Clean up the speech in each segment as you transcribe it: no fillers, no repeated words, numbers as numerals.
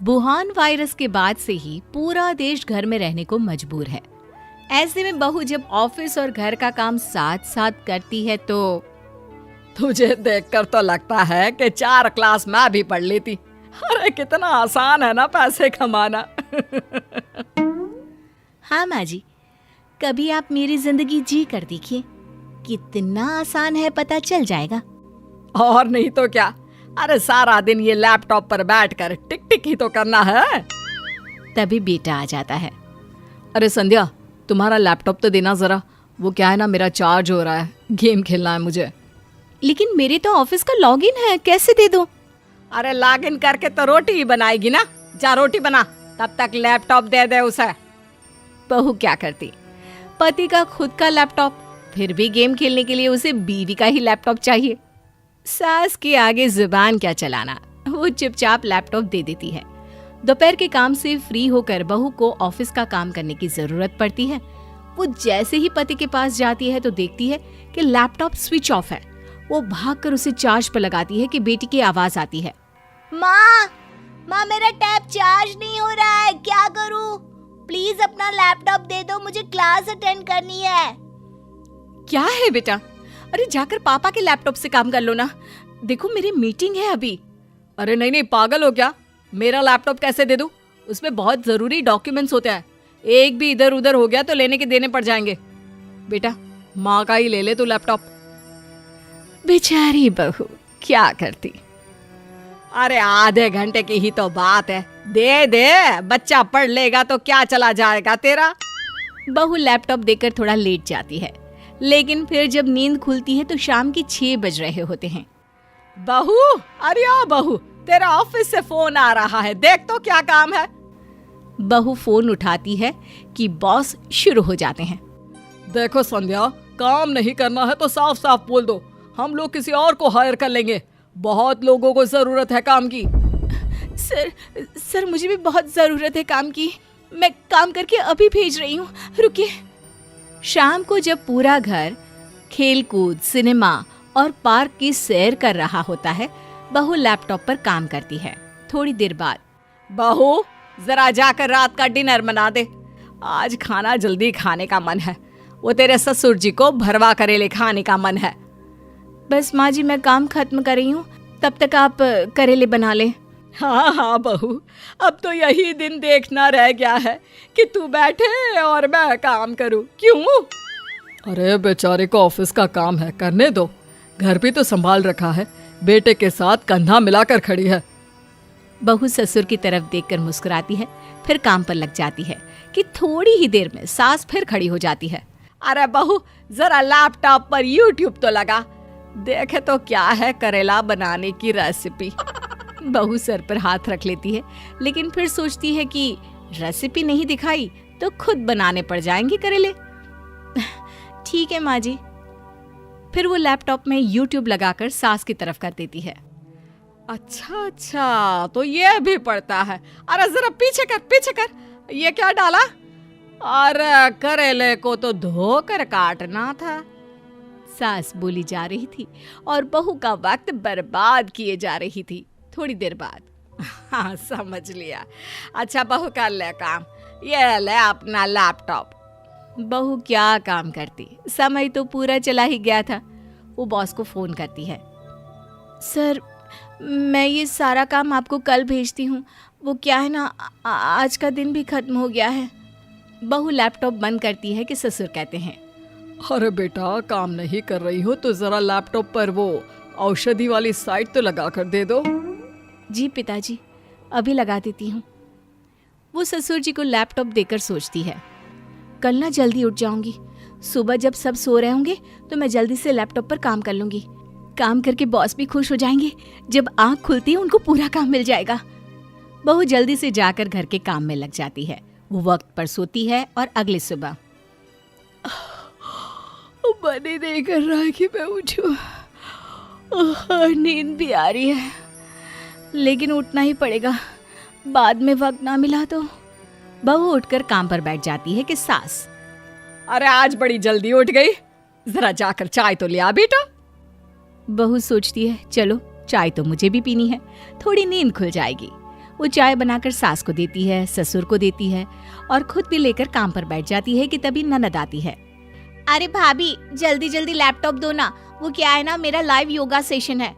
Wuhan virus के बाद से ही पूरा देश घर में रहने को मजबूर है। ऐसे में बहू जब ऑफिस और घर का काम साथ साथ करती है तो तुझे देखकर तो लगता है कि 4 क्लास मैं भी पढ़ लेती। अरे कितना आसान है ना पैसे कमाना। हाँ माँ जी, कभी आप मेरी जिंदगी जी कर देखिए, कितना आसान है पता चल जाएगा। और नहीं तो क्या। अरे सारा दिन ये लैपटॉप पर बैठकर टिक टिक ही तो करना है। तभी बेटा आ जाता है। अरे संध्या, तुम्हारा लैपटॉप तो देना जरा। वो क्या है ना, मेरा चार्ज हो रहा है, गेम खेलना है मुझे। लेकिन मेरे तो ऑफिस का लॉगिन है, कैसे दे दूं? अरे लॉगिन करके तो रोटी ही बनाएगी ना। जा रोटी बना, तब तक लैपटॉप दे दे उसे। बहू क्या करती, पति का खुद का लैपटॉप, फिर भी गेम खेलने के लिए उसे बीवी का ही लैपटॉप चाहिए। सास के आगे जुबान क्या चलाना, वो चुपचाप लैपटॉप दे देती है। दोपहर के काम से फ्री होकर बहू को ऑफिस का काम करने की जरूरत पड़ती है। वो जैसे ही पति के पास जाती है तो देखती है कि लैपटॉप स्विच ऑफ है। वो भागकर उसे चार्ज पर लगाती है कि बेटी की आवाज आती है, माँ मेरा टैब चार्ज नहीं हो रहा है, क्या करूं? प्लीज अपना लैपटॉप दे दो, मुझे क्लास अटेंड करनी है। क्या है बेटा? अरे जाकर पापा के लैपटॉप से काम कर लो ना, देखो मेरी मीटिंग है अभी। अरे नहीं, पागल हो क्या? मेरा लैपटॉप कैसे दे दूं? उसमें बहुत जरूरी डॉक्यूमेंट्स होते हैं, एक भी इधर उधर हो गया तो लेने के देने पड़ जाएंगे। बेटा माँ का ही ले ले तू लैपटॉप। बेचारी बहू क्या करती। अरे आधे घंटे की ही तो बात है, दे दे, बच्चा पढ़ लेगा तो क्या चला जाएगा तेरा। बहू लैपटॉप देकर थोड़ा लेट जाती है, लेकिन फिर जब नींद खुलती है तो शाम के 6 बज रहे होते हैं। बहू, अरे ओ बहू, तेरा ऑफिस से फोन आ रहा है, देख तो क्या काम है। बहू फोन उठाती है कि बॉस शुरू हो जाते हैं। देखो संध्या, काम नहीं करना है तो साफ साफ बोल दो, हम लोग किसी और को हायर कर लेंगे। बहुत लोगों को जरूरत है काम की। सर मुझे भी बहुत जरूरत है काम की, मैं काम करके अभी भेज रही हूँ, रुकिए। शाम को जब पूरा घर खेलकूद, सिनेमा और पार्क की सैर कर रहा होता है, बहू लैपटॉप पर काम करती है। थोड़ी देर बाद, बहू जरा जाकर रात का डिनर बना दे, आज खाना जल्दी खाने का मन है। वो तेरे ससुर जी को भरवा करेले खाने का मन है। बस माँ जी, मैं काम खत्म कर रही हूँ, तब तक आप करेले बना ले। हाँ बहू, अब तो यही दिन देखना रह गया है कि तू बैठे और मैं काम करूँ। क्यों? अरे बेचारे को ऑफिस का काम है, करने दो। घर भी तो संभाल रखा है, बेटे के साथ कंधा मिलाकर खड़ी है। बहू ससुर की तरफ देखकर मुस्कुराती है, फिर काम पर लग जाती है कि थोड़ी ही देर में सास फिर खड़ी हो जाती है। अरे बहू, जरा लैपटॉप पर यूट्यूब तो लगा, देखे तो क्या है करेला बनाने की रेसिपी। बहू सर पर हाथ रख लेती है, लेकिन फिर सोचती है कि रेसिपी नहीं दिखाई तो खुद बनाने पड़ जाएंगे करेले। ठीक है माँ जी। फिर वो लैपटॉप में यूट्यूब लगाकर सास की तरफ कर देती है। अच्छा, तो ये भी पड़ता है। अरे जरा पीछे कर, ये क्या डाला? अरे करेले को तो धोकर काटना था। सास बोली जा रही थी और बहू का वक्त बर्बाद किए जा रही थी। थोड़ी देर बाद, हाँ समझ लिया। अच्छा बहू कर ले काम, ये ले अपना लैपटॉप। बहू क्या काम करती, समय तो पूरा चला ही गया था। वो बॉस को फोन करती है। सर मैं ये सारा काम आपको कल भेजती हूँ, वो क्या है ना, आज का दिन भी खत्म हो गया है। बहू लैपटॉप बंद करती है कि ससुर कहते हैं, अरे बेटा काम नहीं कर रही हो तो जरा लैपटॉप पर वो औषधि वाली साइट तो लगा कर दे दो। जी पिताजी, अभी लगा देती हूँ। वो ससुर जी को लैपटॉप देकर सोचती है, कल ना जल्दी उठ जाऊंगी, सुबह जब सब सो रहे होंगे तो मैं जल्दी से लैपटॉप पर काम कर लूंगी। काम करके बॉस भी खुश हो जाएंगे, जब आँख खुलती है उनको पूरा काम मिल जाएगा। बहू जल्दी से जाकर घर के काम में लग जाती है। वो वक्त पर सोती है और अगली सुबह, मन ही नहीं कर रहा कि मैं उठूं, नींद भी आ रही है, लेकिन उठना ही पड़ेगा, बाद में वक्त ना मिला तो। बहू उठकर काम पर बैठ जाती है कि सास, अरे आज बड़ी जल्दी उठ गई, जरा जाकर चाय तो लिया बेटा। बहू सोचती है, चलो चाय तो मुझे भी पीनी है, थोड़ी नींद खुल जाएगी। वो चाय बनाकर सास को देती है, ससुर को देती है और खुद भी लेकर काम पर बैठ जाती है कि तभी ननद आती है। अरे भाभी, जल्दी जल्दी लैपटॉप दो ना, वो क्या है ना, मेरा लाइव योगा सेशन है।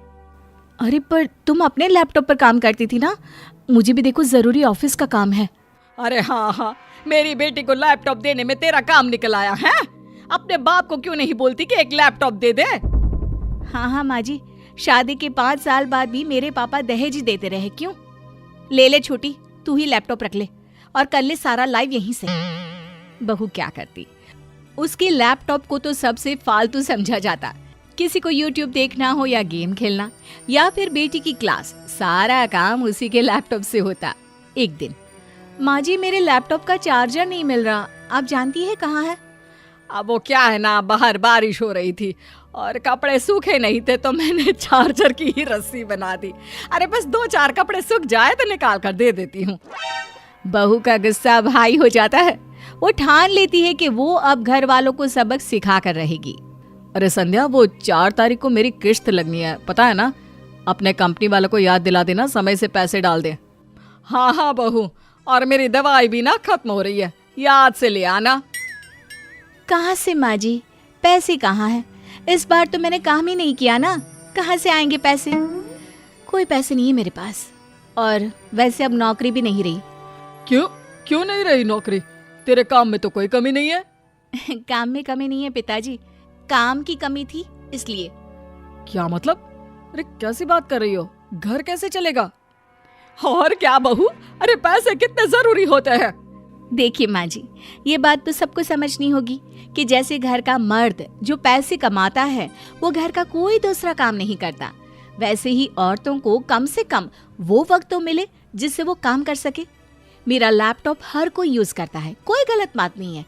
अरे पर तुम अपने लैपटॉप पर काम करती थी ना, मुझे भी देखो जरूरी ऑफिस का काम है। अरे हाँ, मेरी बेटी को लैपटॉप देने में तेरा काम निकल आया है। अपने बाप को क्यों नहीं बोलती कि एक लैपटॉप दे दे? हाँ माँ जी, शादी के 5 साल बाद भी मेरे पापा दहेज ही देते रहे। क्यों? ले छोटी, तू ही लैपटॉप रख ले और कर ले सारा लाइव यहीं से। बहू क्या करती, उसके लैपटॉप को तो सबसे फालतू समझा जाता। किसी को यूट्यूब देखना हो या गेम खेलना या फिर बेटी की क्लास, सारा काम उसी के लैपटॉप से होता। एक दिन, माँ जी मेरे लैपटॉप का चार्जर नहीं मिल रहा, आप जानती है कहाँ है? अब वो क्या है ना, बाहर बारिश हो रही थी और कपड़े सूखे नहीं थे तो मैंने चार्जर की ही रस्सी बना दी। अरे बस 2-4 कपड़े सूख जाए तो निकाल कर दे देती हूँ। बहू का गुस्सा भाई हो जाता है। वो ठान लेती है कि वो अब घर वालों को सबक सिखा कर रहेगी। अरे संध्या, वो 4 तारीख को मेरी किश्त लगनी है, पता है ना? अपने कंपनी वालों को याद दिला देना, समय से पैसे डाल दे। हाँ बहू, और मेरी दवाई भी ना खत्म हो रही है, याद से ले आना। कहाँ से माँ जी, पैसे कहाँ है? इस बार तो मैंने काम ही नहीं किया ना, कहाँ से आएंगे पैसे? कोई पैसे नहीं है मेरे पास, और वैसे अब नौकरी भी नहीं रही। क्यों नहीं रही नौकरी? तेरे काम में तो कोई कमी नहीं है। काम में कमी नहीं है पिताजी, काम की कमी थी इसलिए। क्या मतलब? अरे कैसी बात कर रही हो? घर कैसे चलेगा? और क्या बहू, अरे पैसे कितने जरूरी होते हैं। देखिए माँ जी, ये बात तो सबको समझनी होगी कि जैसे घर का मर्द जो पैसे कमाता है वो घर का कोई दूसरा काम नहीं करता, वैसे ही औरतों को कम से कम वो वक्त तो मिले जिससे वो काम कर सके। मेरा लैपटॉप हर कोई यूज करता है, कोई गलत बात नहीं है,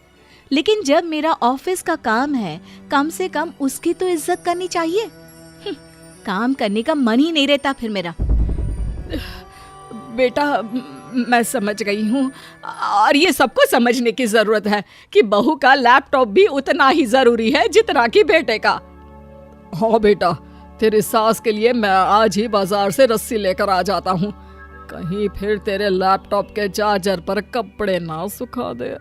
लेकिन जब मेरा ऑफिस का काम है कम से कम उसकी तो इज्जत करनी चाहिए। काम करने का मन ही नहीं रहता फिर मेरा। बेटा मैं समझ गई हूँ, और ये सबको समझने की जरूरत है कि बहू का लैपटॉप भी उतना ही जरूरी है जितना कि बेटे का। हाँ बेटा, तेरी सास के लिए मैं आज ही बाजार से रस्सी लेकर आ जाता हूँ, कहीं फिर तेरे लैपटॉप के चार्जर पर कपड़े ना सुखा दे।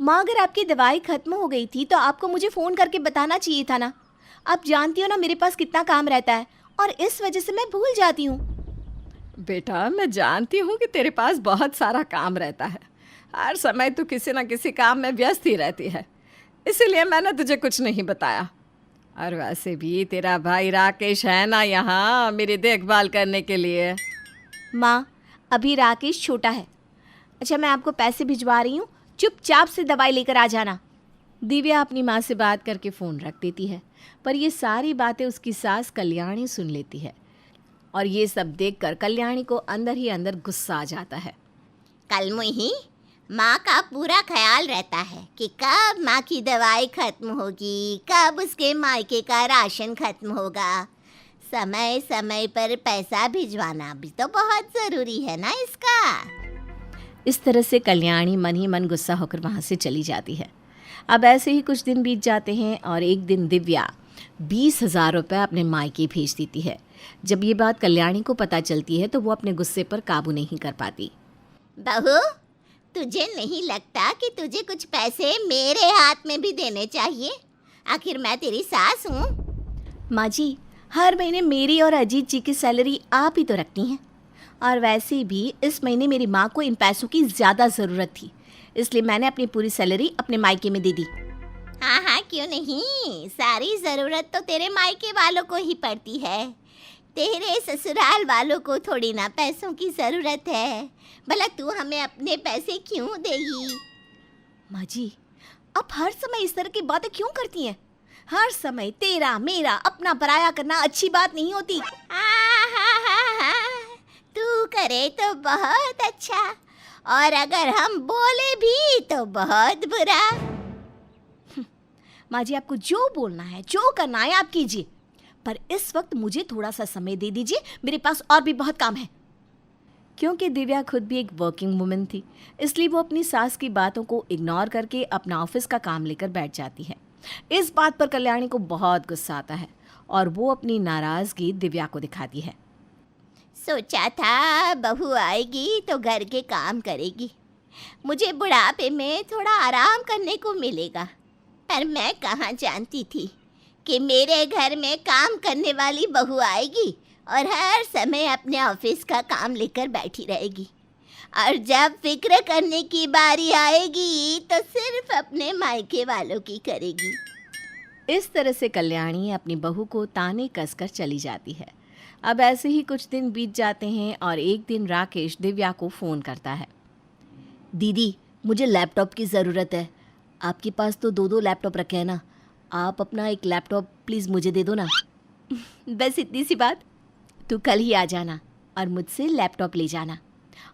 माँ, अगर आपकी दवाई खत्म हो गई थी तो आपको मुझे फोन करके बताना चाहिए था ना। आप जानती हो ना मेरे पास कितना काम रहता है और इस वजह से मैं भूल जाती हूँ। बेटा मैं जानती हूँ कि तेरे पास बहुत सारा काम रहता है, हर समय तू किसी न किसी काम में व्यस्त ही रहती है, इसीलिए मैंने तुझे कुछ नहीं बताया। और वैसे भी तेरा भाई राकेश है ना यहाँ मेरी देखभाल करने के लिए। माँ, अभी राकेश छोटा है। अच्छा, मैं आपको पैसे भिजवा रही हूँ, चुपचाप से दवाई लेकर आ जाना। दिव्या अपनी माँ से बात करके फ़ोन रख देती है, पर ये सारी बातें उसकी सास कल्याणी सुन लेती है और ये सब देखकर कल्याणी को अंदर ही अंदर गुस्सा आ जाता है। कल मुही माँ का पूरा ख्याल रहता है कि कब माँ की दवाई खत्म होगी, कब उसके मायके का राशन खत्म होगा। समय समय पर पैसा भिजवाना भी तो बहुत ज़रूरी है ना इसका। इस तरह से कल्याणी मन ही मन गुस्सा होकर वहाँ से चली जाती है। अब ऐसे ही कुछ दिन बीत जाते हैं और एक दिन दिव्या 20,000 रुपये अपने मायके भेज देती है। जब ये बात कल्याणी को पता चलती है तो वो अपने गुस्से पर काबू नहीं कर पाती। बहू, तुझे नहीं लगता कि तुझे कुछ पैसे मेरे हाथ में भी देने चाहिए? आखिर मैं तेरी सास हूँ। माँ जी, हर महीने मेरी और अजीत जी की सैलरी आप ही तो रखती हैं, और वैसे भी इस महीने मेरी माँ को इन पैसों की ज़्यादा ज़रूरत थी, इसलिए मैंने अपनी पूरी सैलरी अपने मायके में दे दी। हाँ हाँ, क्यों नहीं, सारी ज़रूरत तो तेरे मायके वालों को ही पड़ती है, तेरे ससुराल वालों को थोड़ी ना पैसों की ज़रूरत है। भला तू हमें अपने पैसे क्यों देगी? माँ जी, आप हर समय इस तरह की बातें क्यों करती हैं? हर समय तेरा मेरा अपना पराया करना अच्छी बात नहीं होती। तू करे तो बहुत अच्छा, और अगर हम बोले भी तो बहुत बुरा। माँ जी, आपको जो बोलना है, जो करना है आप कीजिए, पर इस वक्त मुझे थोड़ा सा समय दे दीजिए, मेरे पास और भी बहुत काम है। क्योंकि दिव्या खुद भी एक वर्किंग वुमन थी, इसलिए वो अपनी सास की बातों को इग्नोर करके अपना ऑफिस का काम लेकर बैठ जाती है। इस बात पर कल्याणी को बहुत गुस्सा आता है और वो अपनी नाराज़गी दिव्या को दिखाती है। सोचा था बहू आएगी तो घर के काम करेगी, मुझे बुढ़ापे में थोड़ा आराम करने को मिलेगा। पर मैं कहाँ जानती थी कि मेरे घर में काम करने वाली बहू आएगी और हर समय अपने ऑफिस का काम लेकर बैठी रहेगी, और जब फिक्र करने की बारी आएगी तो सिर्फ अपने मायके वालों की करेगी। इस तरह से कल्याणी अपनी बहू को ताने कसकर चली जाती है। अब ऐसे ही कुछ दिन बीत जाते हैं और एक दिन राकेश दिव्या को फ़ोन करता है। दीदी, मुझे लैपटॉप की ज़रूरत है। आपके पास तो 2-2 लैपटॉप रखे हैं ना, आप अपना एक लैपटॉप प्लीज़ मुझे दे दो ना। बस इतनी सी बात। तू कल ही आ जाना और मुझसे लैपटॉप ले जाना,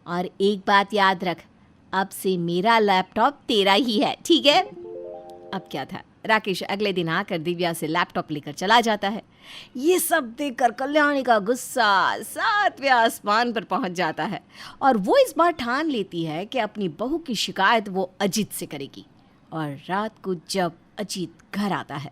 और एक बात याद रख, अब से मेरा लैपटॉप तेरा ही है, ठीक है? अब क्या था, राकेश अगले दिन आकर दिव्या से लैपटॉप लेकर चला जाता है। ये सब देखकर कल्याणी का गुस्सा 7वें आसमान पर पहुंच जाता है और वो इस बार ठान लेती है कि अपनी बहू की शिकायत वो अजीत से करेगी। और रात को जब अजीत घर आता है,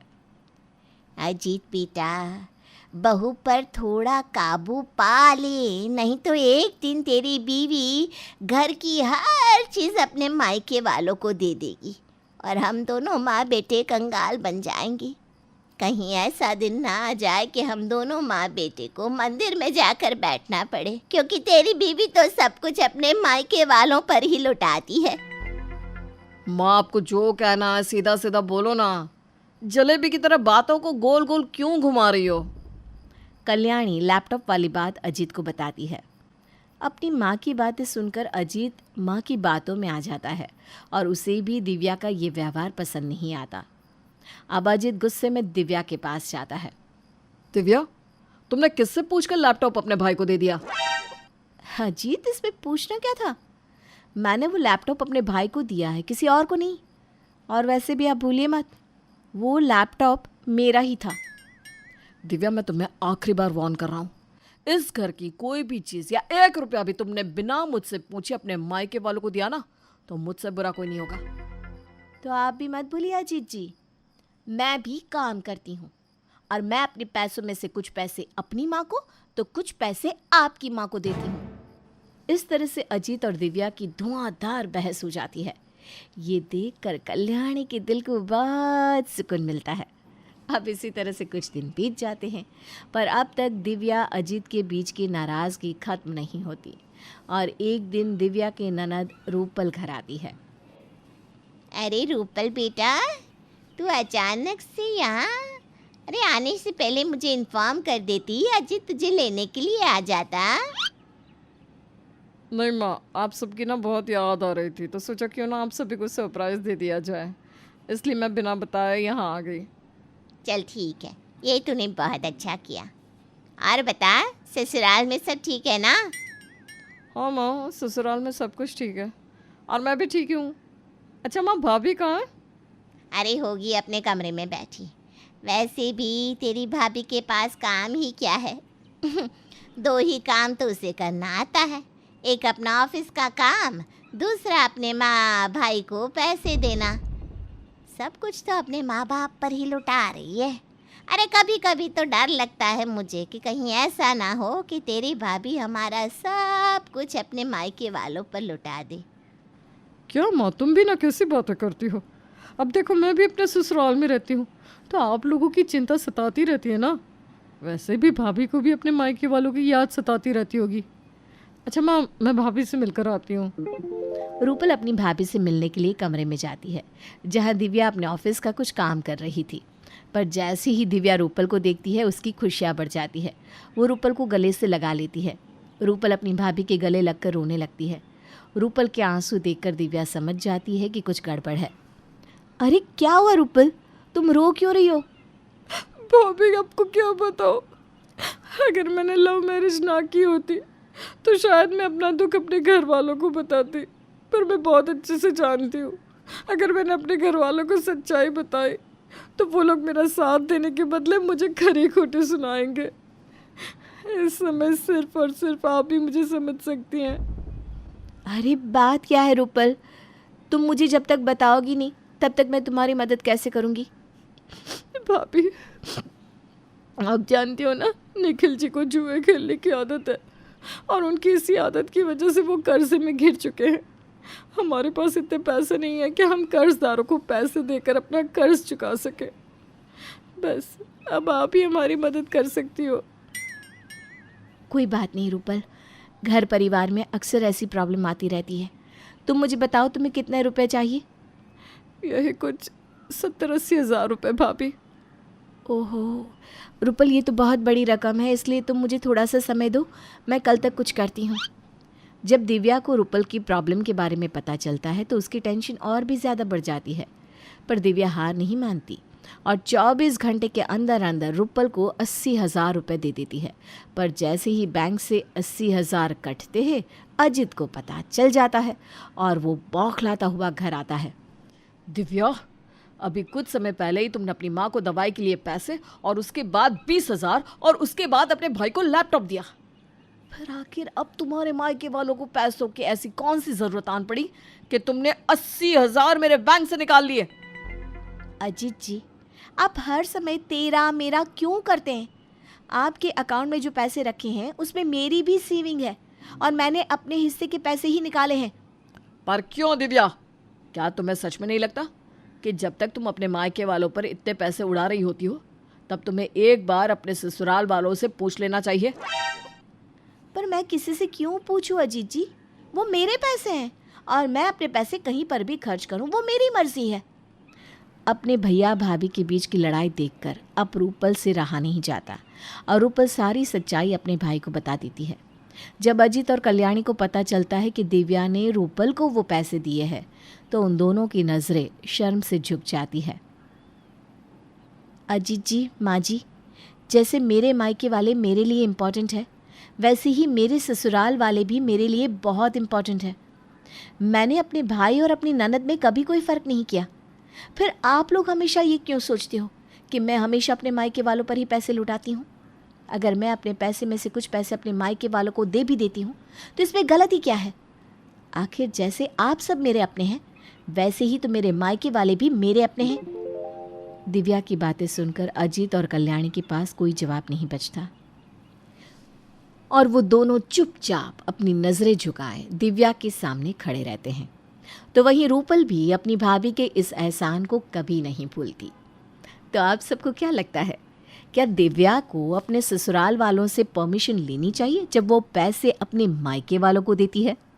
अजीत बेटा, बहू पर थोड़ा काबू पा ले, नहीं तो एक दिन तेरी बीवी घर की हर चीज़ अपने मायके वालों को दे देगी और हम दोनों माँ बेटे कंगाल बन जाएंगे। कहीं ऐसा दिन ना आ जाए कि हम दोनों माँ बेटे को मंदिर में जाकर बैठना पड़े, क्योंकि तेरी बीवी तो सब कुछ अपने मायके वालों पर ही लुटाती है। माँ, आपको जो कहना है सीधा सीधा बोलो ना, जलेबी की तरह बातों को गोल गोल क्यों घुमा रही हो? कल्याणी लैपटॉप वाली बात अजीत को बताती है। अपनी माँ की बातें सुनकर अजीत माँ की बातों में आ जाता है और उसे भी दिव्या का ये व्यवहार पसंद नहीं आता। अब अजीत गुस्से में दिव्या के पास जाता है। दिव्या, तुमने किससे पूछकर लैपटॉप अपने भाई को दे दिया? अजीत, इसमें पूछना क्या था? मैंने वो लैपटॉप अपने भाई को दिया है, किसी और को नहीं। और वैसे भी आप भूलिए मत, वो लैपटॉप मेरा ही था। दिव्या, मैं तुम्हें आखिरी बार वार्न कर रहा हूँ, इस घर की कोई भी चीज़ या 1 रुपया भी तुमने बिना मुझसे पूछे अपने मायके वालों को दिया ना, तो मुझसे बुरा कोई नहीं होगा। तो आप भी मत भूलिए अजीत जी, मैं भी काम करती हूँ और मैं अपने पैसों में से कुछ पैसे अपनी माँ को तो कुछ पैसे आपकी माँ को देती हूँ। इस तरह से अजीत और दिव्या की धुआंधार बहस हो जाती है। ये देखकर कल्याणी के दिल को बहुत सुकून मिलता है। अब इसी तरह से कुछ दिन बीत जाते हैं, पर अब तक दिव्या अजीत के बीच की नाराज़गी खत्म नहीं होती और एक दिन दिव्या के ननद रूपल घर आती है। अरे रूपल बेटा, तू अचानक से यहाँ? अरे आने से पहले मुझे इन्फॉर्म कर देती, अजीत तुझे लेने के लिए आ जाता। नहीं माँ, आप सबकी ना बहुत याद आ रही थी, तो सोचा क्यों ना आप सभी को सरप्राइज दे दिया जाए, इसलिए मैं बिना बताए यहाँ आ गई। चल ठीक है, ये तूने बहुत अच्छा किया। और बता, ससुराल में सब ठीक है ना? हाँ माँ, ससुराल में सब कुछ ठीक है और मैं भी ठीक हूँ। अच्छा माँ, भाभी कहाँ है? अरे होगी अपने कमरे में बैठी। वैसे भी तेरी भाभी के पास काम ही क्या है? 2 ही काम तो उसे करना आता है, एक अपना ऑफिस का काम, दूसरा अपने माँ भाई को पैसे देना। सब कुछ तो अपने माँ बाप पर ही लुटा रही है। अरे कभी कभी तो डर लगता है मुझे कि कहीं ऐसा ना हो कि तेरी भाभी हमारा सब कुछ अपने मायके वालों पर लुटा दे। क्या माँ, तुम भी ना कैसी बातें करती हो? अब देखो, मैं भी अपने ससुराल में रहती हूँ, तो आप लोगों की चिंता सताती रहती है ना। वैसे भी भाभी को भी अपने मायके वालों की याद सताती रहती होगी। अच्छा माँ, मैं भाभी से मिलकर आती हूँ। रूपल अपनी भाभी से मिलने के लिए कमरे में जाती है, जहाँ दिव्या अपने ऑफिस का कुछ काम कर रही थी। पर जैसे ही दिव्या रूपल को देखती है, उसकी खुशियाँ बढ़ जाती है। वो रूपल को गले से लगा लेती है। रूपल अपनी भाभी के गले लगकर रोने लगती है। रूपल के आंसू देखकर दिव्या समझ जाती है कि कुछ गड़बड़ है। अरे क्या हुआ रूपल, तुम रो क्यों रही हो? भाभी, आपको क्या बताओ, अगर मैंने लव मैरिज ना की होती तो शायद मैं अपना दुख अपने घर वालों को बताती, पर मैं बहुत अच्छे से जानती हूँ अगर मैंने अपने घर वालों को सच्चाई बताई तो वो लोग मेरा साथ देने के बदले मुझे खरी खोटी सुनाएंगे। इस समय सिर्फ और सिर्फ आप ही मुझे समझ सकती हैं। अरे बात क्या है रूपल, तुम मुझे जब तक बताओगी नहीं तब तक मैं तुम्हारी मदद कैसे करूँगी? भाभी, आप जानती हो ना, निखिल जी को जुए खेलने की आदत है। और उनकी इसी आदत की वजह से वो कर्जे में घिर चुके हैं। हमारे पास इतने पैसे नहीं है कि हम कर्जदारों को पैसे देकर अपना कर्ज चुका सके। बस अब आप ही हमारी मदद कर सकती हो। कोई बात नहीं रूपल, घर परिवार में अक्सर ऐसी प्रॉब्लम आती रहती है। तुम मुझे बताओ तुम्हें कितने रुपए चाहिए? यही कुछ 70-80 हज़ार रुपये भाभी। ओहो रूपल, ये तो बहुत बड़ी रकम है, इसलिए तुम मुझे थोड़ा सा समय दो, मैं कल तक कुछ करती हूँ। जब दिव्या को रूपल की प्रॉब्लम के बारे में पता चलता है तो उसकी टेंशन और भी ज़्यादा बढ़ जाती है, पर दिव्या हार नहीं मानती और 24 घंटे के अंदर अंदर रूपल को 80,000 रुपये दे देती है। पर जैसे ही बैंक से 80,000 कटते हैं, अजित को पता चल जाता है और वो बौखलाता हुआ घर आता है। दिव्या, अभी कुछ समय पहले ही तुमने अपनी माँ को दवाई के लिए पैसे और उसके बाद 20,000 और उसके बाद अपने भाई को लैपटॉप दिया। फिर आखिर अब तुम्हारे मायके वालों को पैसों की ऐसी कौन सी जरूरत आन पड़ी कि तुमने 80,000 मेरे बैंक से निकाल लिए? अजित जी, आप हर समय तेरा मेरा क्यों करते हैं? आपके अकाउंट में जो पैसे रखे हैं उसमें मेरी भी सेविंग है और मैंने अपने हिस्से के पैसे ही निकाले हैं। पर क्यों दिव्या, क्या तुम्हें सच में नहीं लगता कि जब तक तुम अपने मायके वालों पर इतने पैसे उड़ा रही होती हो तब तुम्हें एक बार अपने ससुराल वालों से पूछ लेना चाहिए? पर मैं किसी से क्यों पूछूं अजीत जी? वो मेरे पैसे हैं और मैं अपने पैसे कहीं पर भी खर्च करूं वो मेरी मर्जी है। अपने भैया भाभी के बीच की लड़ाई देखकर अब रूपल से रहा नहीं जाता और रूपल सारी सच्चाई अपने भाई को बता देती है। जब अजीत और कल्याणी को पता चलता है कि दिव्या ने रूपल को वो पैसे दिए हैं तो उन दोनों की नज़रें शर्म से झुक जाती है। अजीत जी, माँ जी, जैसे मेरे मायके वाले मेरे लिए इम्पॉर्टेंट है वैसे ही मेरे ससुराल वाले भी मेरे लिए बहुत इम्पॉर्टेंट है। मैंने अपने भाई और अपनी ननद में कभी कोई फ़र्क नहीं किया। फिर आप लोग हमेशा ये क्यों सोचते हो कि मैं हमेशा अपने मायके वालों पर ही पैसे लुटाती हूँ? अगर मैं अपने पैसे में से कुछ पैसे अपने मायके वालों को दे भी देती हूँ तो इसमें गलती क्या है? आखिर जैसे आप सब मेरे अपने हैं वैसे ही तो मेरे मायके वाले भी मेरे अपने हैं। दिव्या की बातें सुनकर अजीत और कल्याणी के पास कोई जवाब नहीं बचता और वो दोनों चुपचाप अपनी नज़रें झुकाए दिव्या के सामने खड़े रहते हैं। तो वहीं रूपल भी अपनी भाभी के इस एहसान को कभी नहीं भूलती। तो आप सबको क्या लगता है, क्या दिव्या को अपने ससुराल वालों से परमिशन लेनी चाहिए जब वो पैसे अपने मायके वालों को देती है?